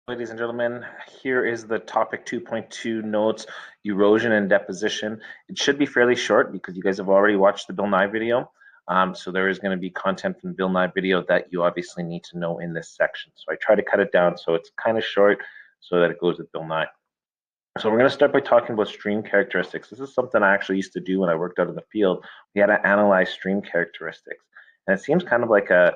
Ladies and gentlemen, here is the topic 2.2 notes, erosion and deposition. It should be fairly short because you guys have already watched the Bill Nye video. So there is going to be content from the Bill Nye video that you obviously need to know in this section. So I try to cut it down so it's kind of short so that it goes with Bill Nye. So we're going to start by talking about stream characteristics. This is something I actually used to do when I worked out in the field. We had to analyze stream characteristics. And it seems kind of like a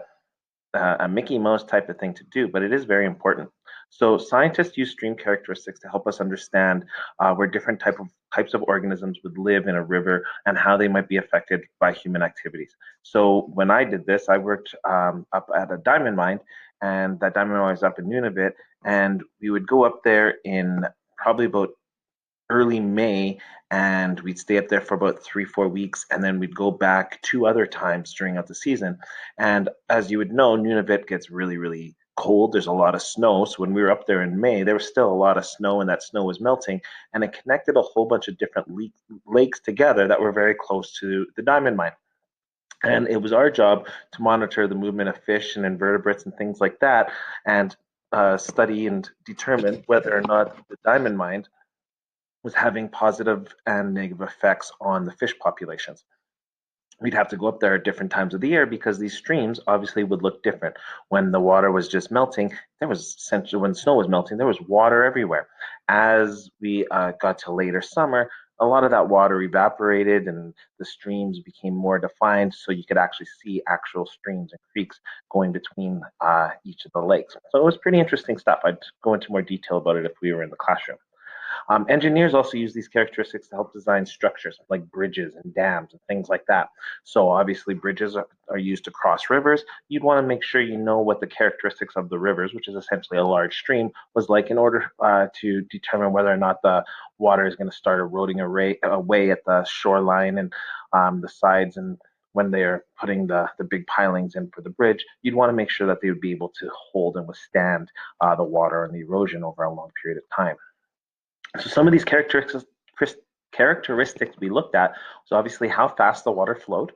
Mickey Mouse type of thing to do, but it is very important. So scientists use stream characteristics to help us understand where different types of organisms would live in a river and how they might be affected by human activities. So when I did this, I worked up at a diamond mine, and that diamond mine was up in Nunavut, and we would go up there in probably about early May, and we'd stay up there for about 3, 4 weeks, and then we'd go back two other times during out the season. And as you would know, Nunavut gets really, really cold. There's a lot of snow. So when we were up there in May, there was still a lot of snow, and that snow was melting, and it connected a whole bunch of different lakes together that were very close to the diamond mine. And it was our job to monitor the movement of fish and invertebrates and things like that, and study and determine whether or not the diamond mine was having positive and negative effects on the fish populations. We'd have to go up there at different times of the year because these streams obviously would look different. When the water was just melting, there was essentially, when snow was melting, there was water everywhere. As we got to later summer, a lot of that water evaporated and the streams became more defined, so you could actually see actual streams and creeks going between each of the lakes. So it was pretty interesting stuff. I'd go into more detail about it if we were in the classroom. Engineers also use these characteristics to help design structures like bridges and dams and things like that. So obviously bridges are used to cross rivers. You'd want to make sure you know what the characteristics of the rivers, which is essentially a large stream, was like in order to determine whether or not the water is going to start eroding away at the shoreline and the sides, and when they're putting the big pilings in for the bridge, you'd want to make sure that they would be able to hold and withstand the water and the erosion over a long period of time. So some of these characteristics we looked at was obviously how fast the water flowed,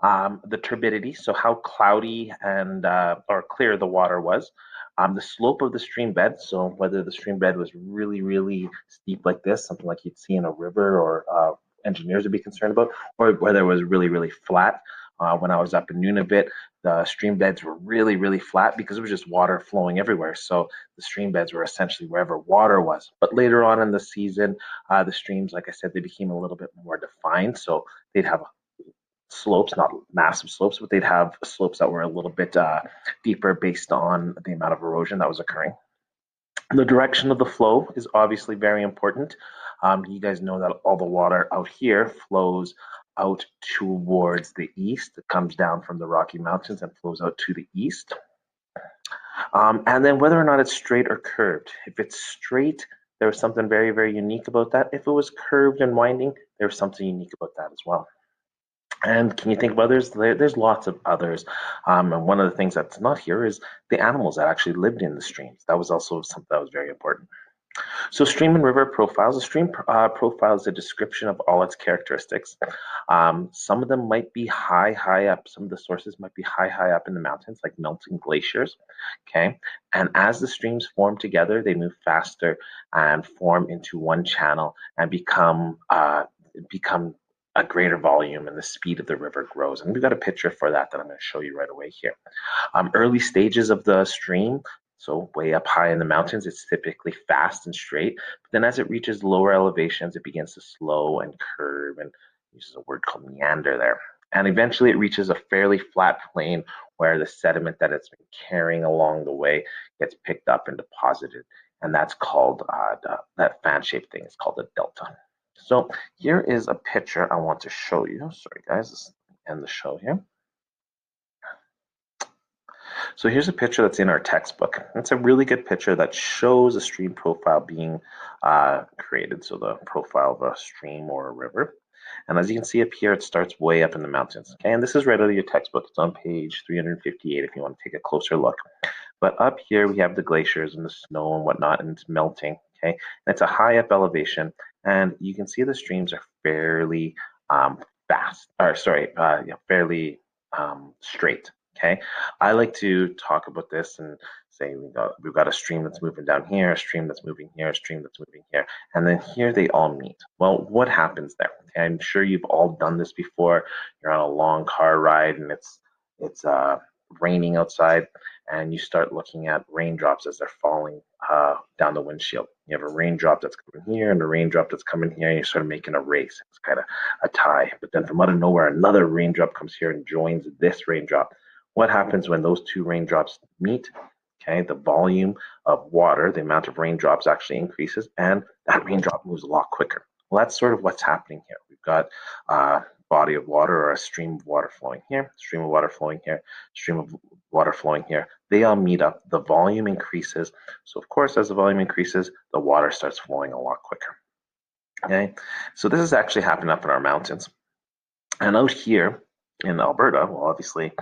the turbidity, so how cloudy and or clear the water was, the slope of the stream bed, so whether the stream bed was really, really steep like this, something like you'd see in a river or engineers would be concerned about, or whether it was really, really flat. When I was up in Nunavut, the stream beds were really, really flat because it was just water flowing everywhere. So the stream beds were essentially wherever water was. But later on in the season, the streams, like I said, they became a little bit more defined. So they'd have slopes, not massive slopes, but they'd have slopes that were a little bit deeper based on the amount of erosion that was occurring. The direction of the flow is obviously very important. You guys know that all the water out here flows out towards the east. It comes down from the Rocky Mountains and flows out to the east. And then whether or not it's straight or curved. If it's straight, there was something very, very unique about that. If it was curved and winding, there was something unique about that as well. And can you think of others? There's lots of others. And one of the things that's not here is the animals that actually lived in the streams. That was also something that was very important. So stream and river profiles. A stream profile is a description of all its characteristics. Some of them might be high, high up. Some of the sources might be high, high up in the mountains, like melting glaciers. Okay. And as the streams form together, they move faster and form into one channel and become a greater volume, and the speed of the river grows. And we've got a picture for that I'm going to show you right away here. Early stages of the stream, so way up high in the mountains, it's typically fast and straight. But then as it reaches lower elevations, it begins to slow and curve, and uses a word called meander there. And eventually it reaches a fairly flat plain where the sediment that it's been carrying along the way gets picked up and deposited. And that's called, that fan-shaped thing is called a delta. So here is a picture I want to show you. Sorry guys, let's end the show here. So here's a picture that's in our textbook. It's a really good picture that shows a stream profile being created. So the profile of a stream or a river. And as you can see up here, it starts way up in the mountains. Okay, and this is right out of your textbook. It's on page 358 if you want to take a closer look. But up here we have the glaciers and the snow and whatnot, and it's melting. Okay, and it's a high up elevation, and you can see the streams are fairly fairly straight. Okay, I like to talk about this and say we've got a stream that's moving down here, a stream that's moving here, a stream that's moving here, and then here they all meet. Well, what happens there? Okay, I'm sure you've all done this before. You're on a long car ride and it's raining outside, and you start looking at raindrops as they're falling down the windshield. You have a raindrop that's coming here and a raindrop that's coming here, and you're sort of making a race. It's kind of a tie. But then from out of nowhere, another raindrop comes here and joins this raindrop. What happens when those two raindrops meet? Okay, the volume of water, the amount of raindrops actually increases, and that raindrop moves a lot quicker. Well, that's sort of what's happening here. We've got a body of water or a stream of water flowing here, stream of water flowing here, stream of water flowing here. They all meet up, the volume increases. So of course, as the volume increases, the water starts flowing a lot quicker. Okay, so this is actually happening up in our mountains. And out here in Alberta, well, obviously,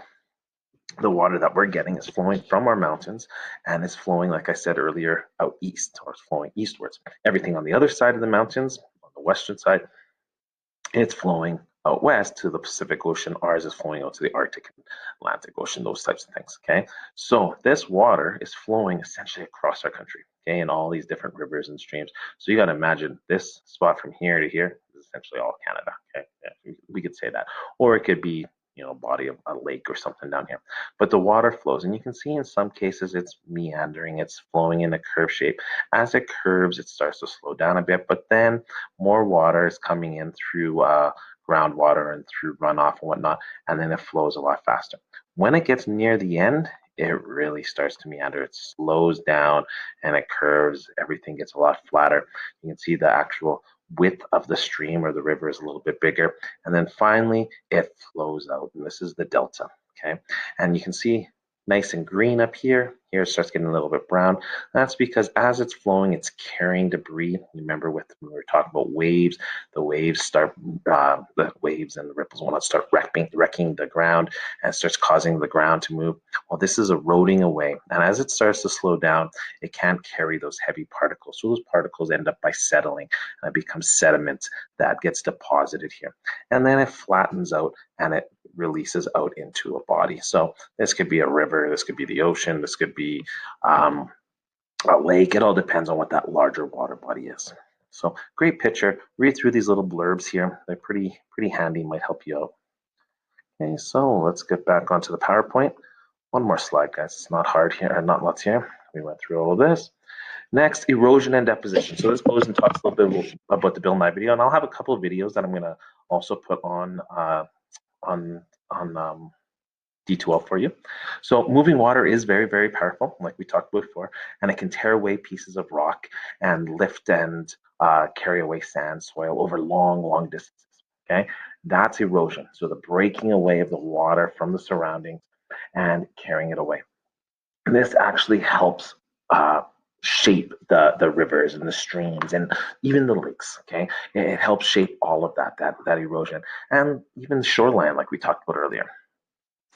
the water that we're getting is flowing from our mountains and is flowing, like I said earlier, out east, or it's flowing eastwards. Everything on the other side of the mountains, on the western side, it's flowing out west to the Pacific Ocean. Ours is flowing out to the Arctic and Atlantic Ocean, those types of things. Okay, so this water is flowing essentially across our country, okay, in all these different rivers and streams. So you got to imagine this spot from here to here is essentially all Canada. Okay, yeah, we could say that, or it could be, a body of a lake or something down here. But the water flows, and you can see in some cases it's meandering, it's flowing in a curve shape. As it curves, it starts to slow down a bit, but then more water is coming in through groundwater and through runoff and whatnot, and then it flows a lot faster. When it gets near the end, it really starts to meander. It slows down and it curves. Everything gets a lot flatter. You can see the actual width of the stream or the river is a little bit bigger. And then finally, it flows out. And this is the delta. Okay. And you can see nice and green up here. Here it starts getting a little bit brown. That's because as it's flowing, it's carrying debris. You remember when we were talking about waves, the waves and the ripples want to start wrecking the ground, and it starts causing the ground to move. Well, this is eroding away. And as it starts to slow down, it can't carry those heavy particles. So those particles end up by settling, and it becomes sediment that gets deposited here. And then it flattens out and it releases out into a body. So this could be a river, this could be the ocean, this could be a lake. It all depends on what that larger water body is. So great picture. Read through these little blurbs here. They're pretty handy, might help you out. Okay, so let's get back onto the PowerPoint. One more slide, guys. It's not hard here, not lots here. We went through all of this. Next, erosion and deposition. So this goes and talks a little bit about the Bill Nye video, and I'll have a couple of videos that I'm going to also put on D2L for you. So moving water is very, very powerful, like we talked about before, and it can tear away pieces of rock and lift and carry away sand, soil over long, long distances. Okay, that's erosion. So the breaking away of the water from the surroundings and carrying it away. And this actually helps shape the rivers and the streams and even the lakes. Okay, it helps shape all of that erosion and even the shoreline, like we talked about earlier.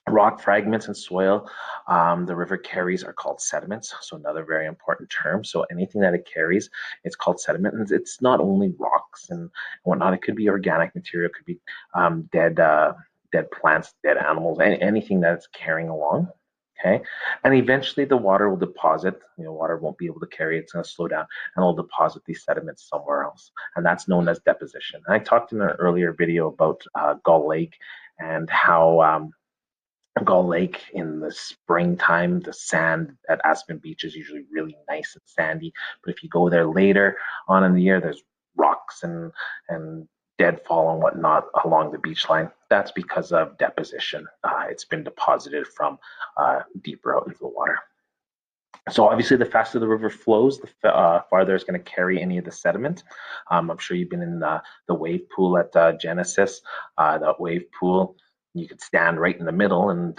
Rock fragments and soil the river carries are called sediments. So another very important term. So anything that it carries, it's called sediment. And it's not only rocks and whatnot. It could be organic material. It could be dead plants, dead animals, anything that's carrying along. Okay, and eventually the water will deposit. Water won't be able to carry it. It's going to slow down, and it'll deposit these sediments somewhere else, and that's known as deposition. And I talked in an earlier video about Gull Lake and how Gull Lake in the springtime, the sand at Aspen Beach is usually really nice and sandy. But if you go there later on in the year, there's rocks and deadfall and whatnot along the beach line. That's because of deposition. It's been deposited from deeper out into the water. So obviously, the faster the river flows, the farther it's going to carry any of the sediment. I'm sure you've been in the wave pool at Genesis. That wave pool, you could stand right in the middle, and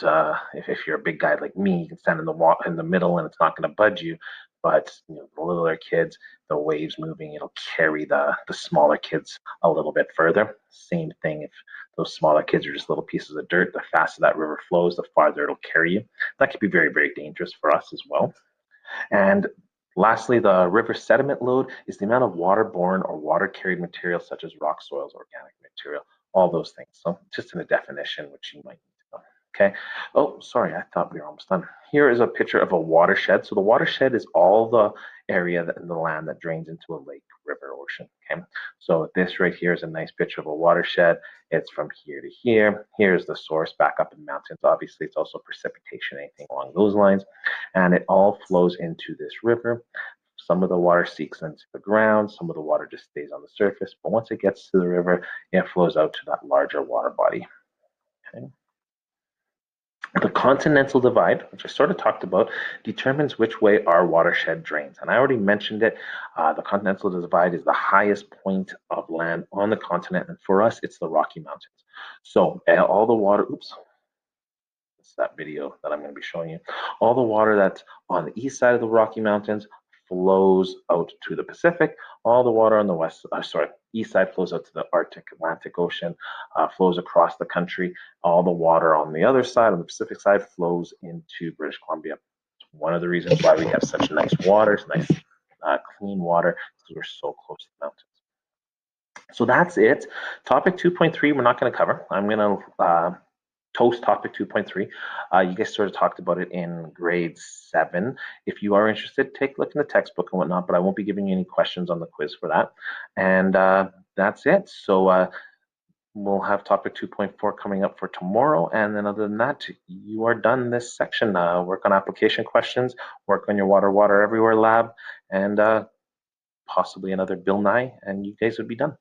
if you're a big guy like me, you can stand in the middle, and it's not going to budge you. But the littler kids, the waves moving, it'll carry the smaller kids a little bit further. Same thing if those smaller kids are just little pieces of dirt. The faster that river flows, the farther it'll carry you. That could be very, very dangerous for us as well. And lastly, the river sediment load is the amount of waterborne or water-carried material such as rock, soils, organic material, all those things. So just in a definition, which you might need to know. Okay. Oh, sorry, I thought we were almost done. Here is a picture of a watershed. So the watershed is all the area in the land that drains into a lake, river, ocean. Okay. So this right here is a nice picture of a watershed. It's from here to here. Here's the source back up in the mountains. Obviously, it's also precipitation, anything along those lines. And it all flows into this river. Some of the water seeps into the ground, some of the water just stays on the surface. But once it gets to the river, it flows out to that larger water body. Okay. The continental divide, which I sort of talked about, determines which way our watershed drains. And I already mentioned it. The continental divide is the highest point of land on the continent. And for us, it's the Rocky Mountains. So all the water, oops, it's that video that I'm going to be showing you. All the water that's on the east side of the Rocky Mountains flows out to the Pacific. All the water on the east side flows out to the Arctic Atlantic Ocean, flows across the country. All the water on the other side, on the Pacific side, flows into British Columbia. It's one of the reasons why we have such nice waters, nice clean water, because we're so close to the mountains. So that's it. Topic 2.3, we're not going to cover. I'm going to toast topic 2.3. You guys sort of talked about it in grade 7. If you are interested, take a look in the textbook and whatnot, but I won't be giving you any questions on the quiz for that. And that's it. So we'll have topic 2.4 coming up for tomorrow. And then other than that, you are done this section. Work on application questions, work on your Water Everywhere lab, and possibly another Bill Nye, and you guys would be done.